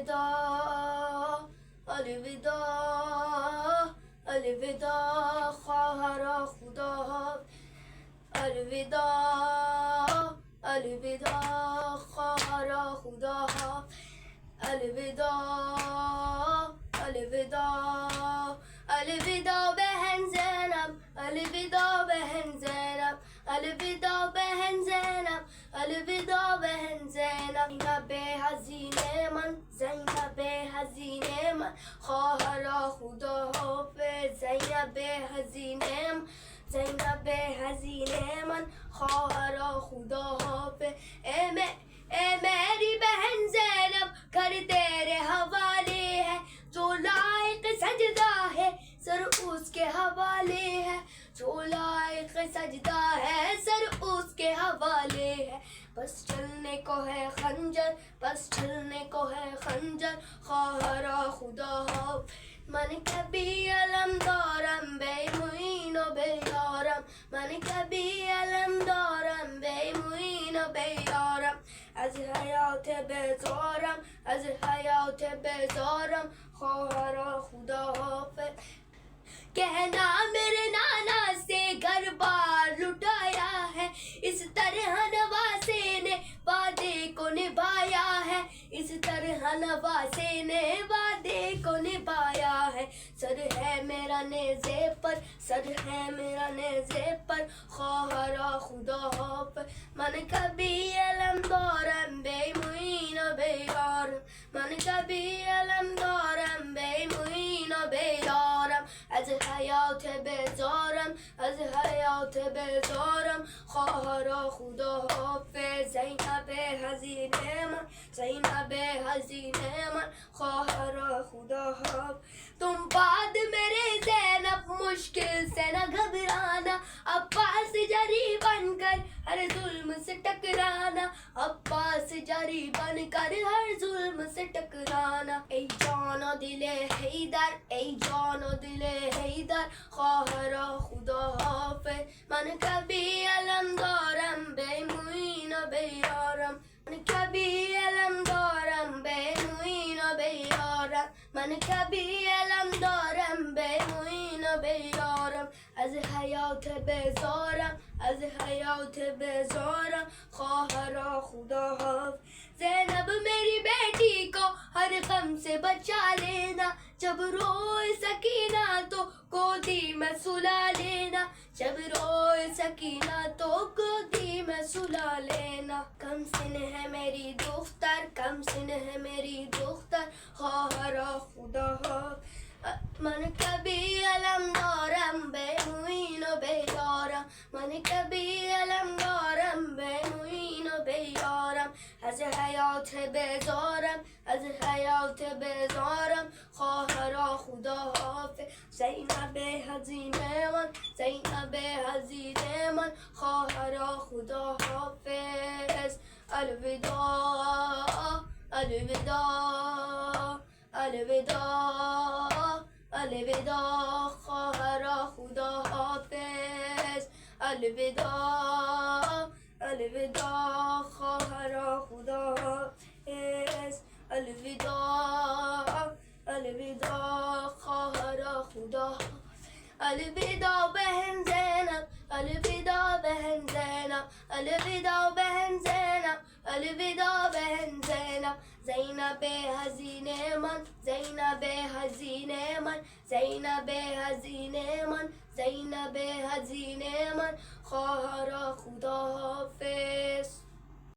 الوداع الوداع الوداع خواهر خدا الوداع الوداع خواهر خدا الوداع الوداع الوداع بہن زینب الوداع بہن زینب الوداع بہن زینب الوداع بہن زینب حزین من زینب حزین من خواهر خدا حافظ زینب حزین من زینب حزین من خواهر خدا حافظ اے میری بہن زینب گھر تیرے حوالے ہے جو لائق سجدہ ہے سر اس کے حوالے ہے جو لائق سجدہ ہے سر اس کے حوالے ہے بس چلنے کو ہے خنجر بس چلنے کو ہے خنجر خواہر خدا من کبھی علم دارم بے معین و بے یارم من کبھی علم دارم بے معین و بے یارم از حیات بیزارم از حیات بیزارم خواہر خدا حافظ کہنا میرے نانا سے گھر بار لٹایا ہے اس طرح نواسے نے وعدے کو نبھایا ہے اس طرح نواسے نے وعدے کو نبھایا ہے سر ہے میرا نیزے پر سر ہے میرا نیزے پر خواہر خدا حافظ من کبھی علم دارم بے معین و بے یارم من کبھی علم دارم بے معین و بے یارم از حیات بیزارم از حیات بیزارم خواهر خدا حافظ زینب حزین من زینب حزین من خواهر خدا حافظ تم بعد میرے زینب مشکل سے نہ گھبرانا عباس جری بن کر ہر ظلم سے ٹکرانا عباس جری بن کر ہر ظلم سے ٹکرانا ای جان و دل حیدر ای جان و دل حیدر خواہر خدا حافظ من کبھی علم دارم بے معین و بے یارم من کبھی علم دارم بے معین و بے یارم من کبھی علم دارم بے معین و بے یارم از حیات بیزارم از حیات بیزارم خواہر خدا حافظ زینب میری بیٹی کو ہر غم سے بچا لینا جب روئے سکینہ تو گودی میں سلا لینا جب روئے سکینہ تو گودی میں سلا لینا کم سن ہے میری دختر کم سن ہے میری دختر خواہر خدا حافظ من کبھی علم دارم بے معین و بے یارم من کبھی علم دارم بے معین و بے یارم از حیات بیزارم از حیات بیزارم خواهر خدا حافظ زینب حزین من زینب حزین من خواهر خدا حافظ الوداع الوداع الوداع الوداع خواہر خدا حافظ الوداع الوداع خواہر خدا حافظ الوداع الوداع خواہر خدا الوداع بہن زینب الوداع بہن زینب الوداع بہن زینب الوداع بہن زینب زینب حزین من زینب حزین من زینب حزین من زینب حزین من خواہر خدا حافظ